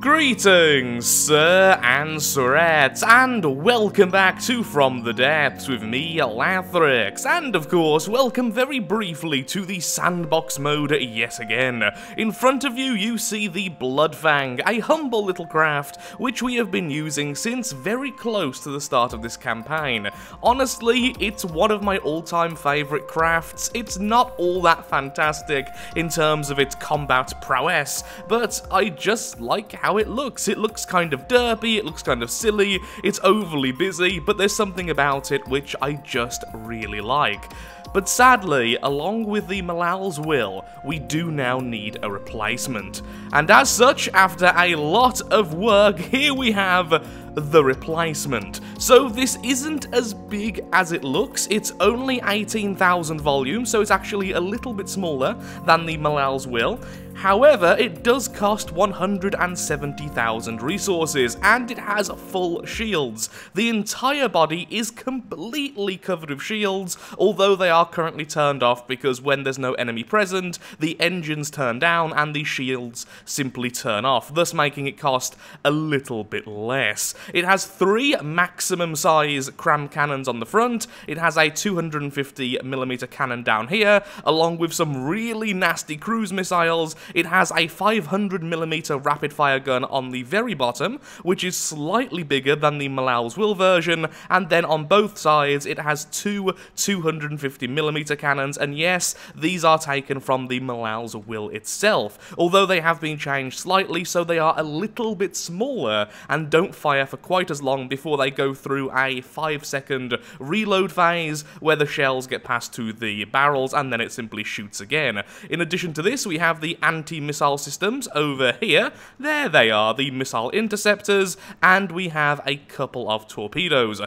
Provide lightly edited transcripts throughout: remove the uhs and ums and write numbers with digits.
Greetings, sir and sirettes, and welcome back to From the Depths with me, Lathrix, and of course, welcome very briefly to the sandbox mode yet again. In front of you, you see the Bloodfang, a humble little craft, which we have been using since very close to the start of this campaign. Honestly, it's one of my all-time favourite crafts. It's not all that fantastic in terms of its combat prowess, but I just like how it looks. It looks kind of derpy, it looks kind of silly, it's overly busy, but there's something about it which I just really like. But sadly, along with the Malal's Will, we do now need a replacement. And as such, after a lot of work, here we have the replacement. So this isn't as big as it looks, it's only 18,000 volume, so it's actually a little bit smaller than the Malal's Will. However, it does cost 170,000 resources, and it has full shields. The entire body is completely covered with shields, although they are currently turned off because when there's no enemy present, the engines turn down and the shields simply turn off, thus making it cost a little bit less. It has 3 maximum size cram cannons on the front, it has a 250mm cannon down here, along with some really nasty cruise missiles. It has a 500mm rapid-fire gun on the very bottom, which is slightly bigger than the Malal's Will version, and then on both sides it has 2 250mm cannons, and yes, these are taken from the Malal's Will itself, although they have been changed slightly so they are a little bit smaller and don't fire for quite as long before they go through a 5-second reload phase where the shells get passed to the barrels and then it simply shoots again. In addition to this, we have the anti-missile systems over here. There they are, the missile interceptors, and we have a couple of torpedoes.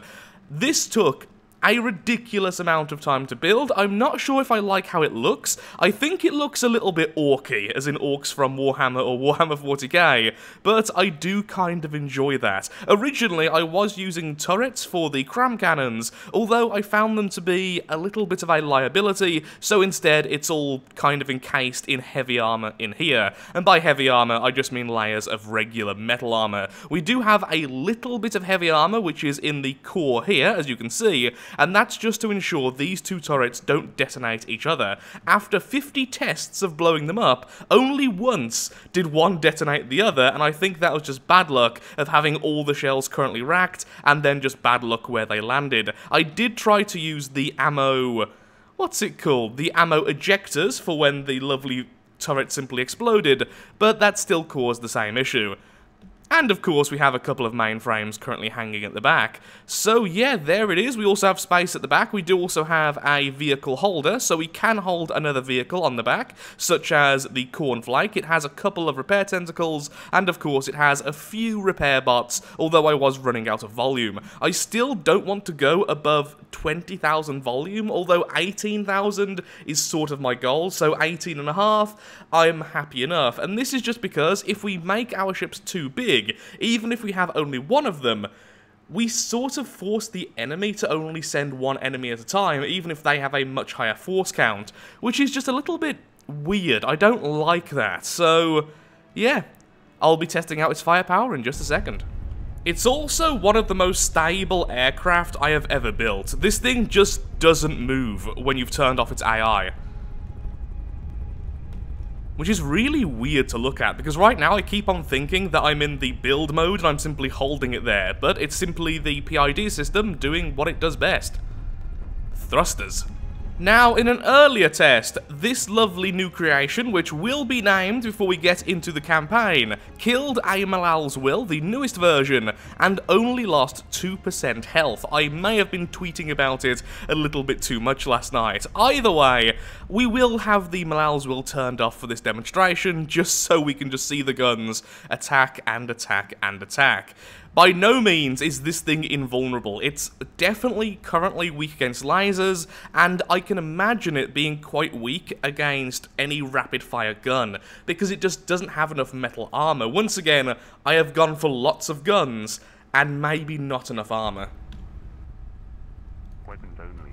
This took a ridiculous amount of time to build. I'm not sure if I like how it looks. I think it looks a little bit orky, as in orcs from Warhammer or Warhammer 40k, but I do kind of enjoy that. Originally, I was using turrets for the cram cannons, although I found them to be a little bit of a liability, so instead it's all kind of encased in heavy armor in here. And by heavy armor, I just mean layers of regular metal armor. We do have a little bit of heavy armor, which is in the core here, as you can see, and that's just to ensure these two turrets don't detonate each other. After 50 tests of blowing them up, only once did one detonate the other, and I think that was just bad luck of having all the shells currently racked, and then just bad luck where they landed. I did try to use the ammo... what's it called? The ammo ejectors for when the lovely turret simply exploded, but that still caused the same issue. And of course we have a couple of mainframes currently hanging at the back. So yeah, there it is. We also have space at the back. We do also have a vehicle holder, so we can hold another vehicle on the back, such as the Cornflake. It has a couple of repair tentacles, and of course it has a few repair bots, although I was running out of volume. I still don't want to go above 20,000 volume, although 18,000 is sort of my goal, so 18.5, I'm happy enough. And this is just because if we make our ships too big, even if we have only one of them, we sort of force the enemy to only send one enemy at a time, even if they have a much higher force count, which is just a little bit weird. I don't like that. So, yeah, I'll be testing out its firepower in just a second. It's also one of the most stable aircraft I have ever built. This thing just doesn't move when you've turned off its AI. Which is really weird to look at, because right now I keep on thinking that I'm in the build mode and I'm simply holding it there, but it's simply the PID system doing what it does best. Thrusters. Now, in an earlier test, this lovely new creation, which will be named before we get into the campaign, killed a Malal's Will, the newest version, and only lost 2% health. I may have been tweeting about it a little bit too much last night. Either way, we will have the Malal's Will turned off for this demonstration, just so we can just see the guns attack and attack and attack. By no means is this thing invulnerable. It's definitely currently weak against lasers, and I can imagine it being quite weak against any rapid-fire gun, because it just doesn't have enough metal armor. Once again, I have gone for lots of guns, and maybe not enough armor. Weapons only.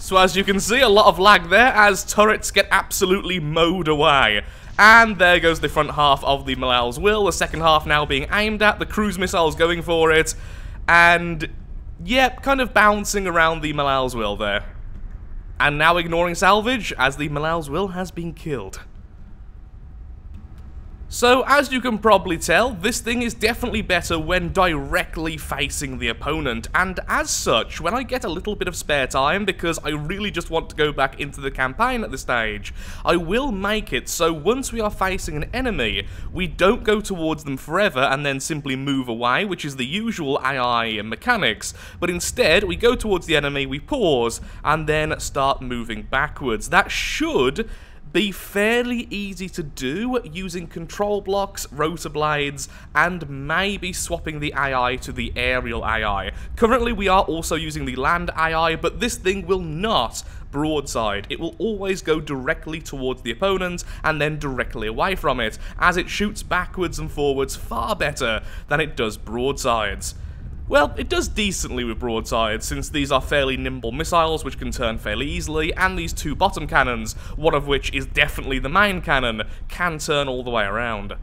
So as you can see, a lot of lag there as turrets get absolutely mowed away. And there goes the front half of the Malal's Will, the second half now being aimed at, the cruise missiles going for it, and, yep, kind of bouncing around the Malal's Will there. And now ignoring salvage, as the Malal's Will has been killed. So, as you can probably tell, this thing is definitely better when directly facing the opponent, and as such, when I get a little bit of spare time, because I really just want to go back into the campaign at this stage, I will make it so once we are facing an enemy, we don't go towards them forever and then simply move away, which is the usual AI mechanics, but instead, we go towards the enemy, we pause, and then start moving backwards. That should be fairly easy to do using control blocks, rotor blades, and maybe swapping the AI to the aerial AI. Currently we are also using the land AI, but this thing will not broadside. It will always go directly towards the opponent and then directly away from it, as it shoots backwards and forwards far better than it does broadsides. Well, it does decently with broadsides, since these are fairly nimble missiles which can turn fairly easily, and these two bottom cannons, one of which is definitely the main cannon, can turn all the way around.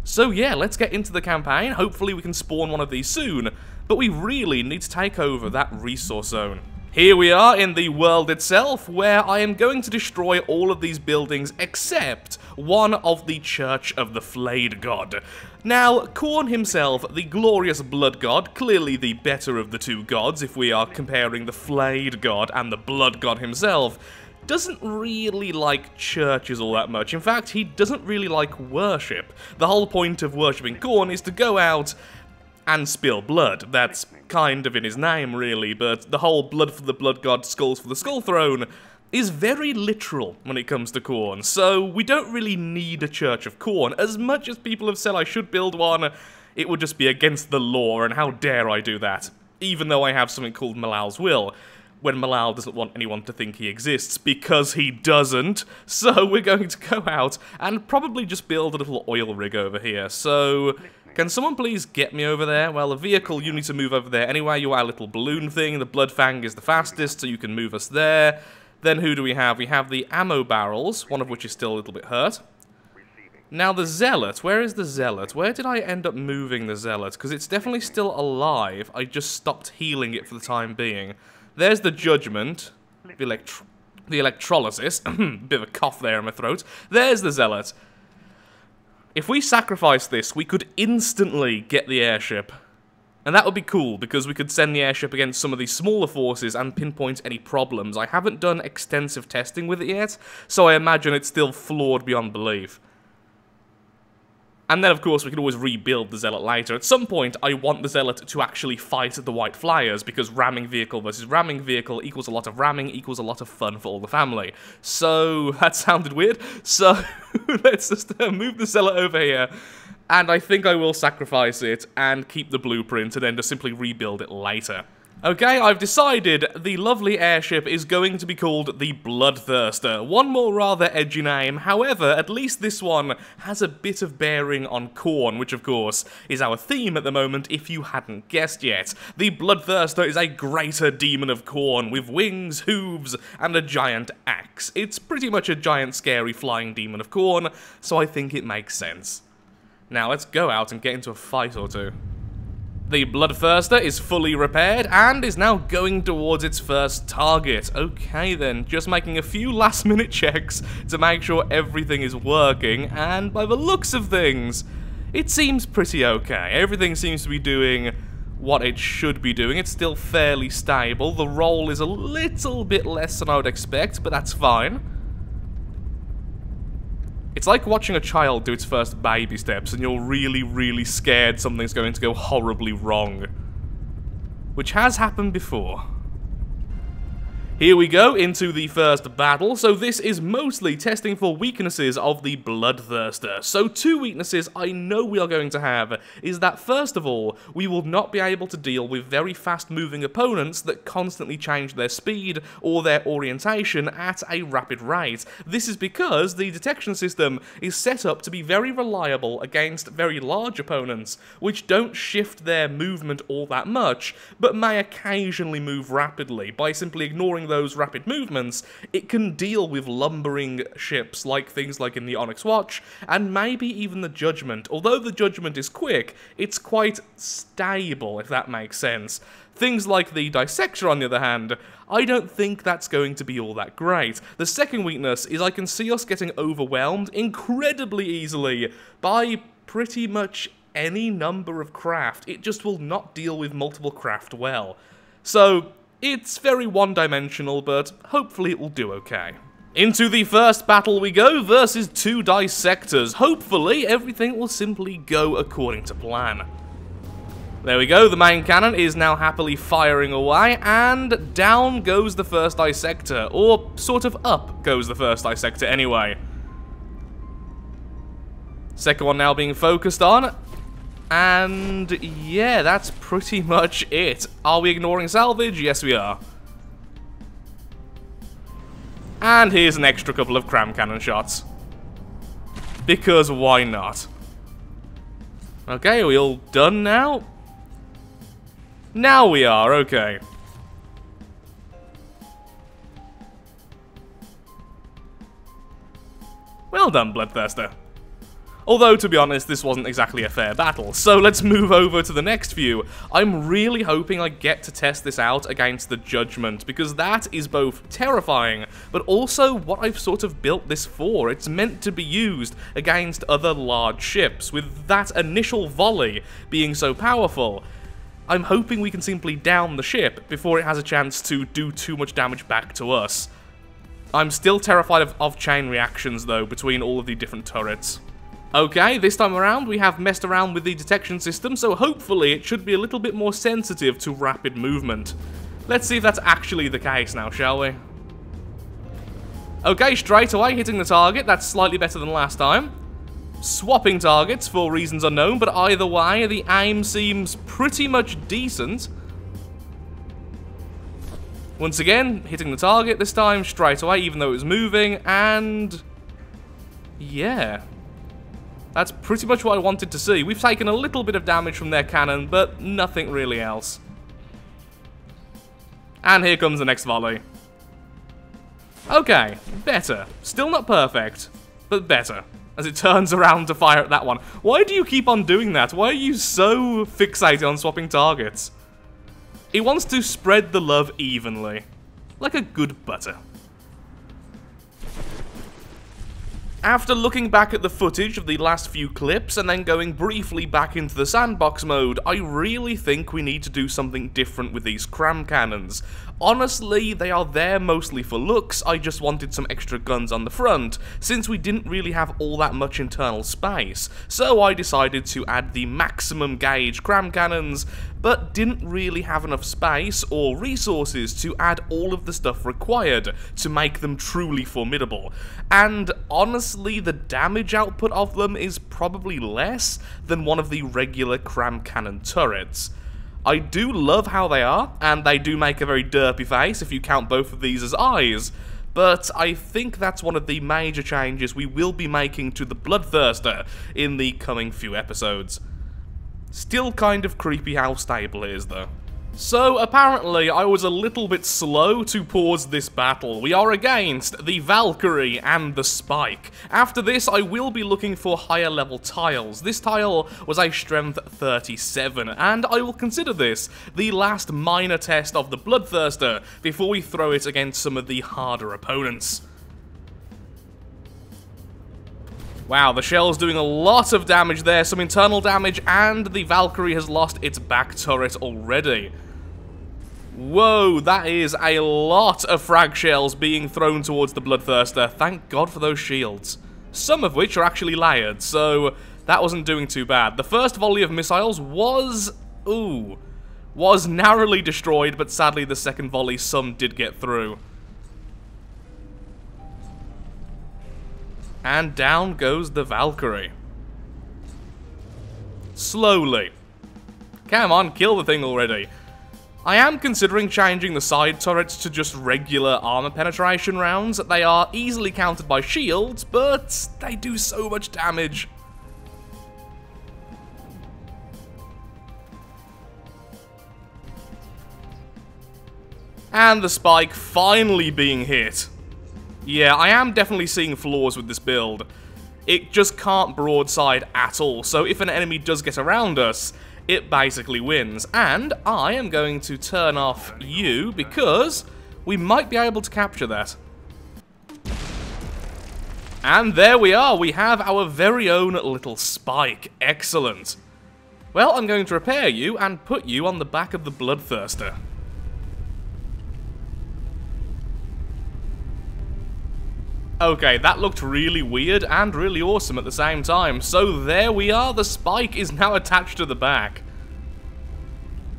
So yeah, let's get into the campaign. Hopefully we can spawn one of these soon, but we really need to take over that resource zone. Here we are in the world itself, where I am going to destroy all of these buildings except one of the Church of the Flayed God. Now, Khorne himself, the glorious blood god, clearly the better of the two gods if we are comparing the Flayed God and the blood god himself, doesn't really like churches all that much. In fact, he doesn't really like worship. The whole point of worshipping Khorne is to go out and spill blood. That's kind of in his name, really, but the whole blood for the blood god, skulls for the skull throne is very literal when it comes to Khorne, so we don't really need a Church of Khorne. As much as people have said I should build one, it would just be against the law, and how dare I do that, even though I have something called Malal's Will, when Malal doesn't want anyone to think he exists, because he doesn't. So we're going to go out and probably just build a little oil rig over here. So can someone please get me over there? Well, the vehicle, you need to move over there anyway. You are a little balloon thing. The Bloodfang is the fastest, so you can move us there. Then who do we have? We have the ammo barrels, one of which is still a little bit hurt. Now the Zealot, where is the Zealot? Where did I end up moving the Zealot? Because it's definitely still alive. I just stopped healing it for the time being. There's the Judgment, the Electrolysis, bit of a cough there in my throat. There's the Zealot. If we sacrifice this, we could instantly get the airship. And that would be cool, because we could send the airship against some of these smaller forces and pinpoint any problems. I haven't done extensive testing with it yet, so I imagine it's still flawed beyond belief. And then, of course, we can always rebuild the Zealot later. At some point, I want the Zealot to actually fight the White Flyers, because ramming vehicle versus ramming vehicle equals a lot of ramming, equals a lot of fun for all the family. So, that sounded weird. So, let's just move the Zealot over here. And I think I will sacrifice it and keep the blueprint and then just simply rebuild it later. Okay, I've decided the lovely airship is going to be called the Bloodthirster. One more rather edgy name, however, at least this one has a bit of bearing on Khorne, which of course is our theme at the moment if you hadn't guessed yet. The Bloodthirster is a greater demon of Khorne with wings, hooves, and a giant axe. It's pretty much a giant scary flying demon of Khorne, so I think it makes sense. Now let's go out and get into a fight or two. The Bloodthirster is fully repaired and is now going towards its first target. Okay then, just making a few last minute checks to make sure everything is working, and by the looks of things, it seems pretty okay. Everything seems to be doing what it should be doing. It's still fairly stable. The roll is a little bit less than I would expect, but that's fine. It's like watching a child do its first baby steps and you're really, really scared something's going to go horribly wrong. Which has happened before. Here we go into the first battle. So this is mostly testing for weaknesses of the Bloodthirster. So two weaknesses I know we are going to have is that first of all, we will not be able to deal with very fast moving opponents that constantly change their speed or their orientation at a rapid rate. This is because the detection system is set up to be very reliable against very large opponents, which don't shift their movement all that much, but may occasionally move rapidly by simply ignoring showing those rapid movements, it can deal with lumbering ships like things like in the Onyx Watch, and maybe even the Judgment. Although the Judgment is quick, it's quite stable, if that makes sense. Things like the Dissector, on the other hand, I don't think that's going to be all that great. The second weakness is I can see us getting overwhelmed incredibly easily by pretty much any number of craft. It just will not deal with multiple craft well. So, it's very one-dimensional, but hopefully it will do okay. Into the first battle we go, versus 2 Dissectors. Hopefully everything will simply go according to plan. There we go, the main cannon is now happily firing away, and down goes the first Dissector, or sort of up goes the first Dissector anyway. Second one now being focused on, and yeah, that's pretty much it. Are we ignoring salvage? Yes, we are. And here's an extra couple of cram cannon shots. Because why not? Okay, are we all done now? Now we are, okay. Well done, Bloodthirster. Although, to be honest, this wasn't exactly a fair battle, so let's move over to the next few. I'm really hoping I get to test this out against the Judgment, because that is both terrifying, but also what I've sort of built this for. It's meant to be used against other large ships, with that initial volley being so powerful. I'm hoping we can simply down the ship before it has a chance to do too much damage back to us. I'm still terrified of chain reactions, though, between all of the different turrets. Okay, this time around we have messed around with the detection system, so hopefully it should be a little bit more sensitive to rapid movement. Let's see if that's actually the case now, shall we? Okay, straight away hitting the target. That's slightly better than last time. Swapping targets for reasons unknown, but either way, the aim seems pretty much decent. Once again, hitting the target this time straight away, even though it was moving, and yeah. That's pretty much what I wanted to see. We've taken a little bit of damage from their cannon, but nothing really else. And here comes the next volley. Okay, better. Still not perfect, but better. As it turns around to fire at that one. Why do you keep on doing that? Why are you so fixated on swapping targets? It wants to spread the love evenly. Like a good butter. After looking back at the footage of the last few clips and then going briefly back into the sandbox mode, I really think we need to do something different with these cram cannons. Honestly, they are there mostly for looks. I just wanted some extra guns on the front, since we didn't really have all that much internal space. So I decided to add the maximum gauge cram cannons, but didn't really have enough space or resources to add all of the stuff required to make them truly formidable. And honestly, the damage output of them is probably less than one of the regular cram cannon turrets. I do love how they are, and they do make a very derpy face if you count both of these as eyes, but I think that's one of the major changes we will be making to the Bloodthirster in the coming few episodes. Still kind of creepy how stable it is, though. So, apparently, I was a little bit slow to pause this battle. We are against the Valkyrie and the Spike. After this, I will be looking for higher level tiles. This tile was a strength 37, and I will consider this the last minor test of the Bloodthirster before we throw it against some of the harder opponents. Wow, the shell's doing a lot of damage there, some internal damage, and the Valkyrie has lost its back turret already. Whoa, that is a lot of frag shells being thrown towards the Bloodthirster. Thank God for those shields. Some of which are actually layered, so that wasn't doing too bad. The first volley of missiles was narrowly destroyed, but sadly the second volley some did get through. And down goes the Valkyrie. Slowly. Come on, kill the thing already. I am considering changing the side turrets to just regular armor penetration rounds. They are easily countered by shields, but they do so much damage. And the spike finally being hit. Yeah, I am definitely seeing flaws with this build. It just can't broadside at all, so if an enemy does get around us, it basically wins. And I am going to turn off you, because we might be able to capture that. And there we are, we have our very own little spike. Excellent. Well, I'm going to repair you and put you on the back of the Bloodthirster. Okay, that looked really weird and really awesome at the same time. So there we are, the spike is now attached to the back.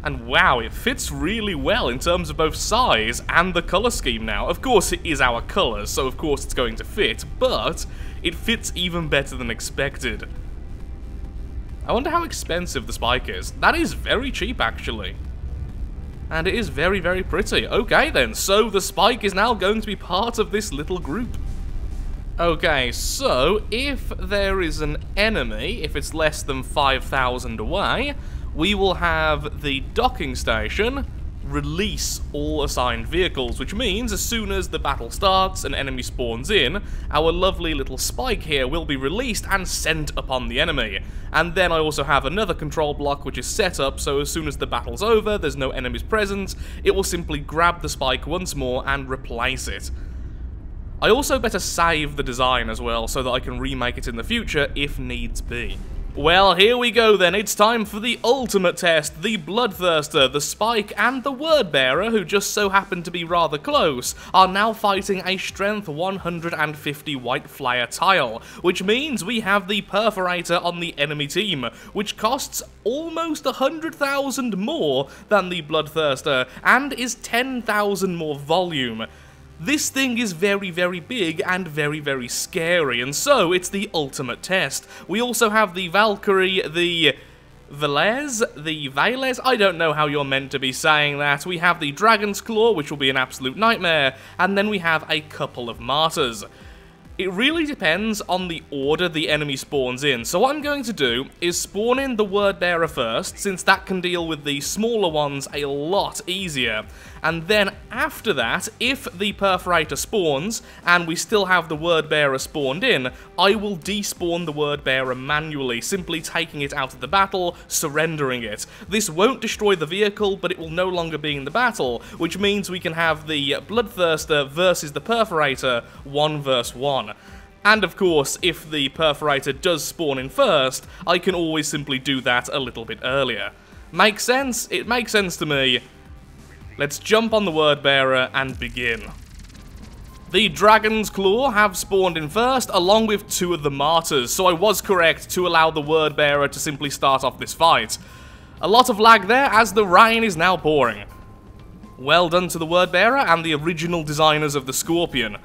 And wow, it fits really well in terms of both size and the colour scheme now. Of course, it is our colours, so of course it's going to fit, but it fits even better than expected. I wonder how expensive the spike is. That is very cheap, actually. And it is very, very pretty. Okay then, so the spike is now going to be part of this little group. Okay, so if there is an enemy, if it's less than 5,000 away, we will have the docking station release all assigned vehicles, which means as soon as the battle starts and enemy spawns in, our lovely little spike here will be released and sent upon the enemy. And then I also have another control block which is set up so as soon as the battle's over, there's no enemies present, it will simply grab the spike once more and replace it. I also better save the design as well so that I can remake it in the future if needs be. Well, here we go then, it's time for the ultimate test. The Bloodthirster, the Spike, and the Wordbearer, who just so happen to be rather close, are now fighting a Strength 150 White Flyer tile, which means we have the Perforator on the enemy team, which costs almost 100,000 more than the Bloodthirster, and is 10,000 more volume. This thing is very, very big and very, very scary, and so it's the ultimate test. We also have the Valkyrie, the Veles, I don't know how you're meant to be saying that. We have the Dragon's Claw, which will be an absolute nightmare, and then we have a couple of Martyrs. It really depends on the order the enemy spawns in, so what I'm going to do is spawn in the Wordbearer first, since that can deal with the smaller ones a lot easier, and then after that, if the Perforator spawns, and we still have the Wordbearer spawned in, I will despawn the Wordbearer manually, simply taking it out of the battle, surrendering it. This won't destroy the vehicle, but it will no longer be in the battle, which means we can have the Bloodthirster versus the Perforator 1 vs 1. And of course, if the Perforator does spawn in first, I can always simply do that a little bit earlier. Makes sense? It makes sense to me. Let's jump on the Wordbearer and begin. The Dragon's Claw have spawned in first, along with 2 of the Martyrs, so I was correct to allow the Wordbearer to simply start off this fight. A lot of lag there, as the rain is now pouring. Well done to the Wordbearer and the original designers of the Scorpion.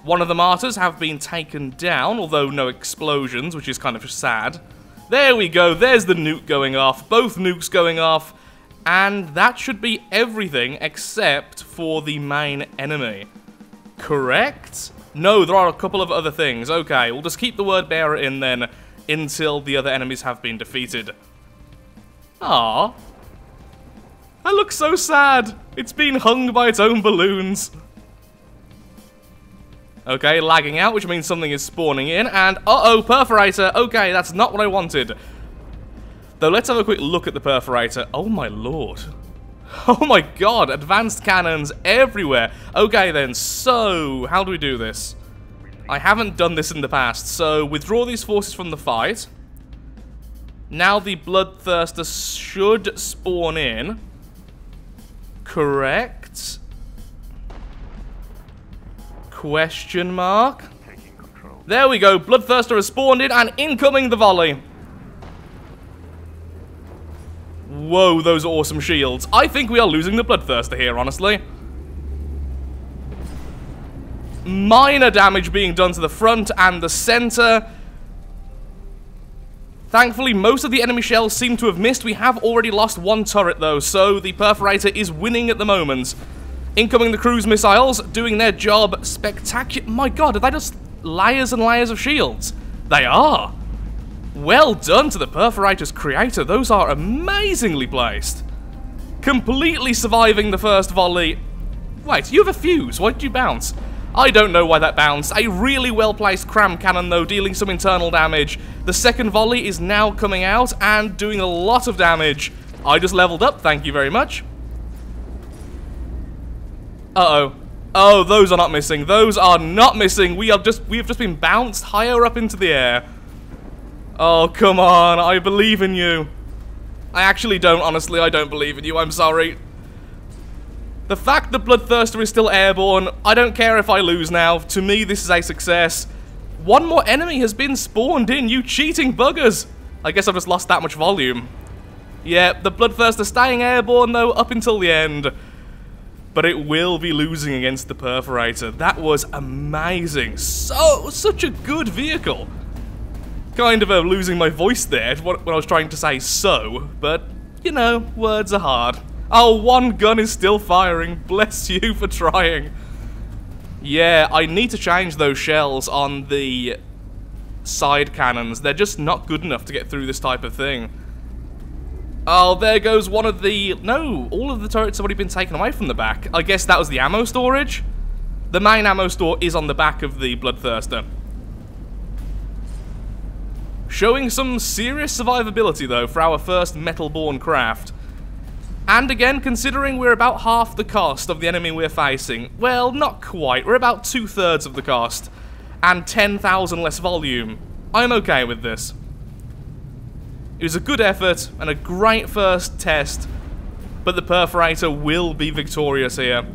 One of the Martyrs have been taken down, although no explosions, which is kind of sad. There we go, there's the nuke going off, both nukes going off, and that should be everything except for the main enemy. Correct? No, there are a couple of other things. Okay, we'll just keep the Wordbearer in then until the other enemies have been defeated. Aww. That looks so sad. It's been hung by its own balloons. Okay, lagging out, which means something is spawning in, and uh-oh, Perforator. Okay, that's not what I wanted. Though, let's have a quick look at the Perforator. Oh my lord. Oh my god, advanced cannons everywhere. Okay then, so, how do we do this? I haven't done this in the past, so withdraw these forces from the fight. Now the Bloodthirster should spawn in. Correct. Question mark. There we go, Bloodthirster has spawned in and incoming the volley. Whoa, those are awesome shields. I think we are losing the Bloodthirster here, honestly. Minor damage being done to the front and the center. Thankfully, most of the enemy shells seem to have missed. We have already lost 1 turret, though, so the Perforator is winning at the moment. Incoming the cruise missiles, doing their job spectacular. My god, are they just layers and layers of shields? They are. Well done to the Perforator's creator. Those are amazingly placed. Completely surviving the first volley. Wait, you have a fuse. Why did you bounce? I don't know why that bounced. A really well-placed cram cannon, though, dealing some internal damage. The second volley is now coming out and doing a lot of damage. I just leveled up, thank you very much. Uh-oh. Oh, those are not missing. Those are not missing. We have just been bounced higher up into the air. Oh, come on. I believe in you. I actually don't, honestly. I don't believe in you. I'm sorry. The fact that Bloodthirster is still airborne, I don't care if I lose now. To me, this is a success. One more enemy has been spawned in, you cheating buggers. I guess I've just lost that much volume. Yeah, the Bloodthirster staying airborne, though, up until the end. But it will be losing against the Perforator. That was amazing. Such a good vehicle. Kind of losing my voice there when I was trying to say so, but, you know, words are hard. Oh, one gun is still firing. Bless you for trying. Yeah, I need to change those shells on the side cannons. They're just not good enough to get through this type of thing. Oh, there goes one of the... No, all of the turrets have already been taken away from the back. I guess that was the ammo storage? The main ammo store is on the back of the Bloodthirster. Showing some serious survivability, though, for our first metal-borne craft. And again, considering we're about half the cost of the enemy we're facing, well, not quite, we're about 2/3 of the cost, and 10,000 less volume, I'm okay with this. It was a good effort, and a great first test, but the Perforator will be victorious here.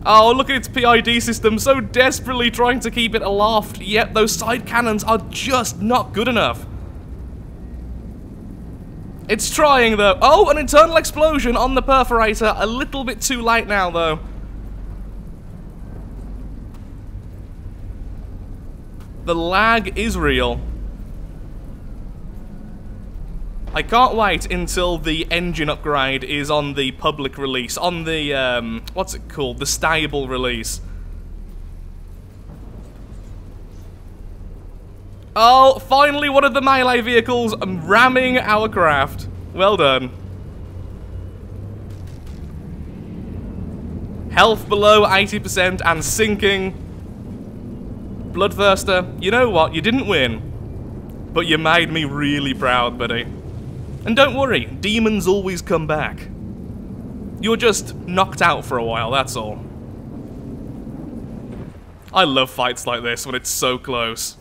Oh, look at its PID system, so desperately trying to keep it aloft, yet those side cannons are just not good enough. It's trying, though. Oh, an internal explosion on the Perforator. A little bit too late now, though. The lag is real. I can't wait until the engine upgrade is on the public release. On the, what's it called? The stable release. Oh, finally one of the melee vehicles ramming our craft. Well done. Health below 80% and sinking. Bloodthirster, you know what? You didn't win. But you made me really proud, buddy. And don't worry, demons always come back. You're just knocked out for a while, that's all. I love fights like this when it's so close.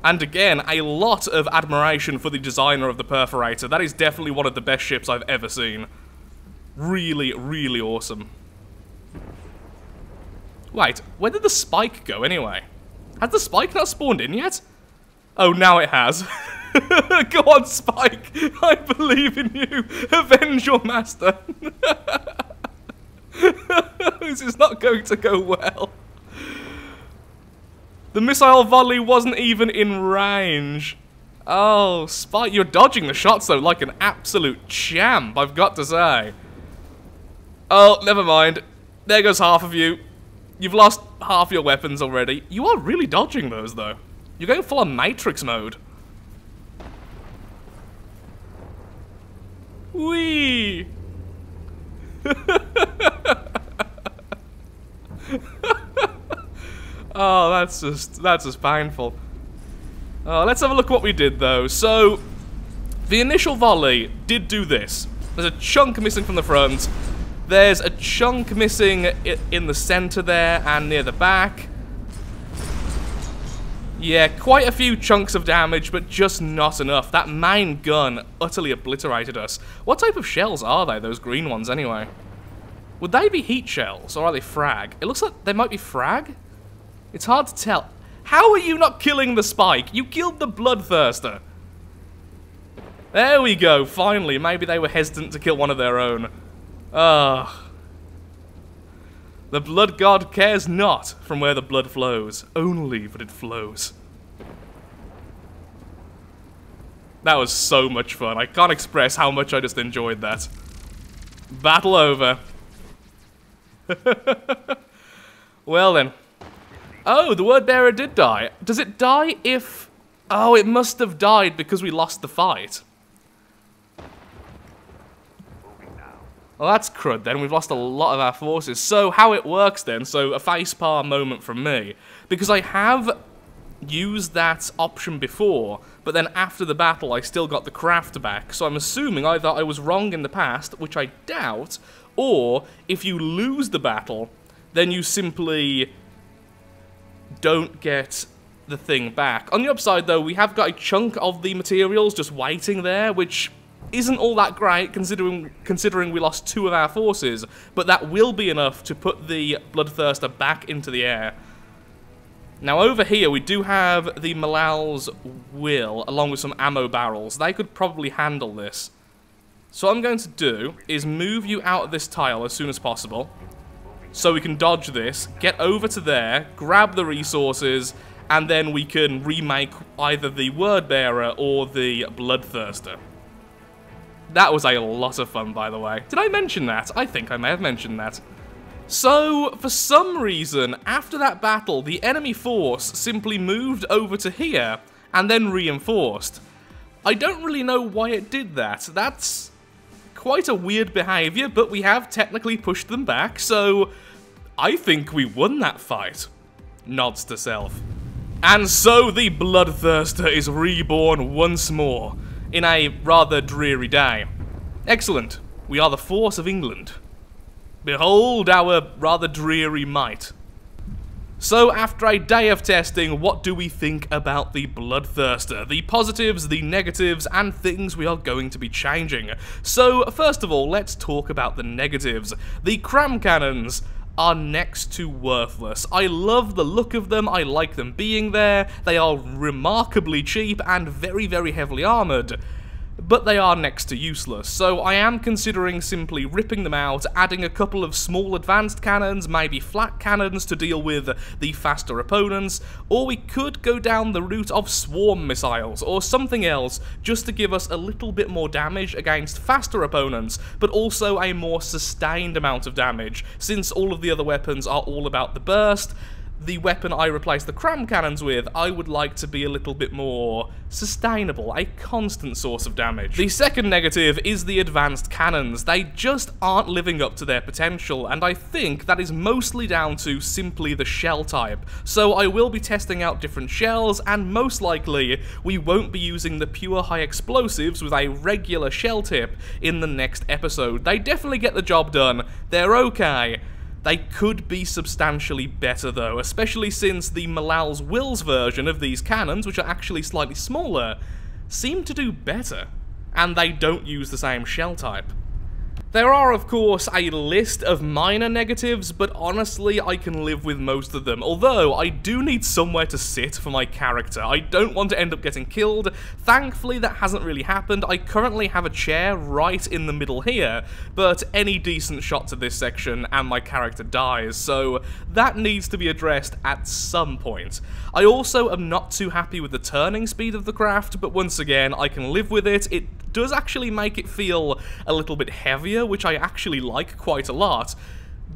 And again, a lot of admiration for the designer of the Perforator. That is definitely one of the best ships I've ever seen. Really, really awesome. Wait, where did the spike go anyway? Has the spike not spawned in yet? Oh, now it has. Go on, Spike. I believe in you. Avenge your master. This is not going to go well. The missile volley wasn't even in range. Oh, Spike, you're dodging the shots, though, like an absolute champ, I've got to say. Oh, never mind. There goes half of you. You've lost half your weapons already. You are really dodging those, though. You're going full on Matrix mode. Whee! Oh, that's just painful. Let's have a look at what we did, though. So, the initial volley did do this. There's a chunk missing from the front. There's a chunk missing in the center there and near the back. Yeah, quite a few chunks of damage, but just not enough. That main gun utterly obliterated us. What type of shells are they, those green ones, anyway? Would they be heat shells, or are they frag? It looks like they might be frag. It's hard to tell. How are you not killing the Spike? You killed the Bloodthirster. There we go, finally. Maybe they were hesitant to kill one of their own. Ugh. The blood god cares not from where the blood flows, only that it flows. That was so much fun. I can't express how much I just enjoyed that. Battle over. Well then. Oh, the word bearer did die. Does it die if... Oh, it must have died because we lost the fight. Well, that's crud then. We've lost a lot of our forces. So, how it works then, so a facepalm moment from me, because I have used that option before, but then after the battle I still got the craft back, so I'm assuming either I was wrong in the past, which I doubt, or if you lose the battle, then you simply don't get the thing back. On the upside though, we have got a chunk of the materials just waiting there, which isn't all that great considering we lost 2 of our forces, but that will be enough to put the Bloodthirster back into the air. Now over here we do have the Malal's Will, along with some ammo barrels. They could probably handle this. So what I'm going to do is move you out of this tile as soon as possible, so we can dodge this, get over to there, grab the resources, and then we can remake either the Wordbearer or the Bloodthirster. That was a lot of fun, by the way. Did I mention that? I think I may have mentioned that. So, for some reason, after that battle, the enemy force simply moved over to here, and then reinforced. I don't really know why it did that. That's quite a weird behaviour, but we have technically pushed them back, so I think we won that fight. Nods to self. And so the Bloodthirster is reborn once more, in a rather dreary day. Excellent. We are the force of England. Behold our rather dreary might. So, after a day of testing, what do we think about the Bloodthirster? The positives, the negatives, and things we are going to be changing. So, first of all, let's talk about the negatives. The cram cannons are next to worthless. I love the look of them, I like them being there, they are remarkably cheap and very, very heavily armoured. But they are next to useless, so I am considering simply ripping them out, adding a couple of small advanced cannons, maybe flat cannons to deal with the faster opponents, or we could go down the route of swarm missiles, or something else, just to give us a little bit more damage against faster opponents, but also a more sustained amount of damage, since all of the other weapons are all about the burst. The weapon I replace the cram cannons with, I would like to be a little bit more sustainable, a constant source of damage. The second negative is the advanced cannons. They just aren't living up to their potential, and I think that is mostly down to simply the shell type. So I will be testing out different shells, and most likely we won't be using the pure high explosives with a regular shell tip in the next episode. They definitely get the job done, they're okay. They could be substantially better though, especially since the Malal's Will's version of these cannons, which are actually slightly smaller, seem to do better, and they don't use the same shell type. There are, of course, a list of minor negatives, but honestly, I can live with most of them, although I do need somewhere to sit for my character. I don't want to end up getting killed. Thankfully, that hasn't really happened. I currently have a chair right in the middle here, but any decent shot to this section and my character dies, so that needs to be addressed at some point. I also am not too happy with the turning speed of the craft, but once again, I can live with it. It does actually make it feel a little bit heavier, which I actually like quite a lot,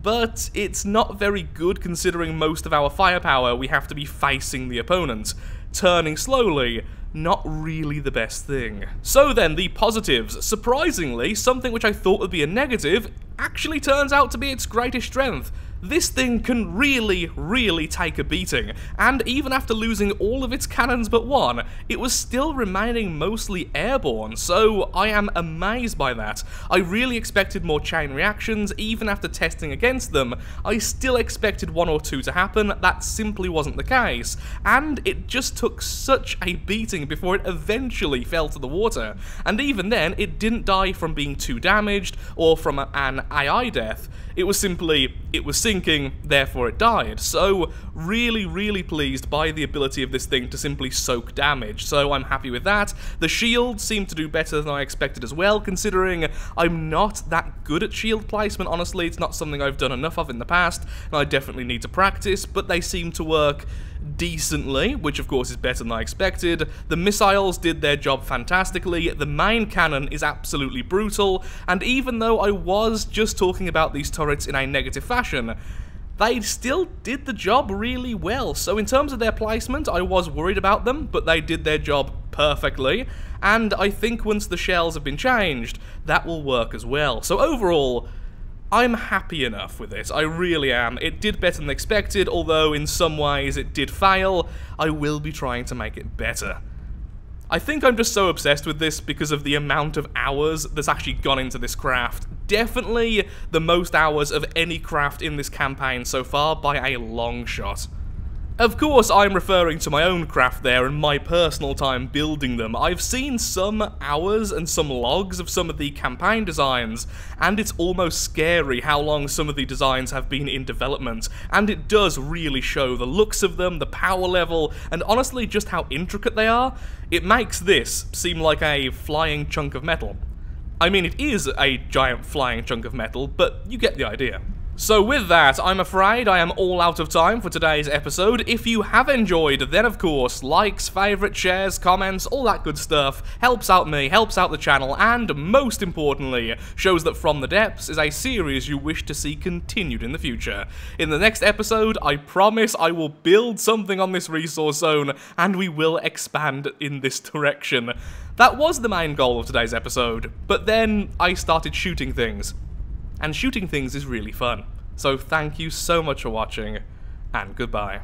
but it's not very good considering most of our firepower we have to be facing the opponent. Turning slowly, not really the best thing. So then, the positives. Surprisingly, something which I thought would be a negative actually turns out to be its greatest strength. This thing can really, really take a beating, and even after losing all of its cannons but one, it was still remaining mostly airborne, so I am amazed by that. I really expected more chain reactions. Even after testing against them, I still expected 1 or 2 to happen. That simply wasn't the case, and it just took such a beating before it eventually fell to the water, and even then, it didn't die from being too damaged or from an AI death. It was simply, it was sinking, therefore it died. So, really, really pleased by the ability of this thing to simply soak damage, so I'm happy with that. The shields seem to do better than I expected as well, considering I'm not that good at shield placement. Honestly, it's not something I've done enough of in the past, and I definitely need to practice, but they seem to work decently, which of course is better than I expected. The missiles did their job fantastically, the main cannon is absolutely brutal, and even though I was just talking about these turrets in a negative fashion, they still did the job really well. So in terms of their placement, I was worried about them, but they did their job perfectly, and I think once the shells have been changed, that will work as well. So overall, I'm happy enough with this, I really am. It did better than expected, although in some ways it did fail. I will be trying to make it better. I think I'm just so obsessed with this because of the amount of hours that's actually gone into this craft. Definitely the most hours of any craft in this campaign so far by a long shot. Of course, I'm referring to my own craft there and my personal time building them. I've seen some hours and some logs of some of the campaign designs, and it's almost scary how long some of the designs have been in development, and it does really show the looks of them, the power level, and honestly just how intricate they are. It makes this seem like a flying chunk of metal. I mean, it is a giant flying chunk of metal, but you get the idea. So with that, I'm afraid I am all out of time for today's episode. If you have enjoyed, then of course, likes, favourites, shares, comments, all that good stuff helps out me, helps out the channel, and most importantly, shows that From the Depths is a series you wish to see continued in the future. In the next episode, I promise I will build something on this resource zone, and we will expand in this direction. That was the main goal of today's episode, but then I started shooting things. And shooting things is really fun. So thank you so much for watching, and goodbye.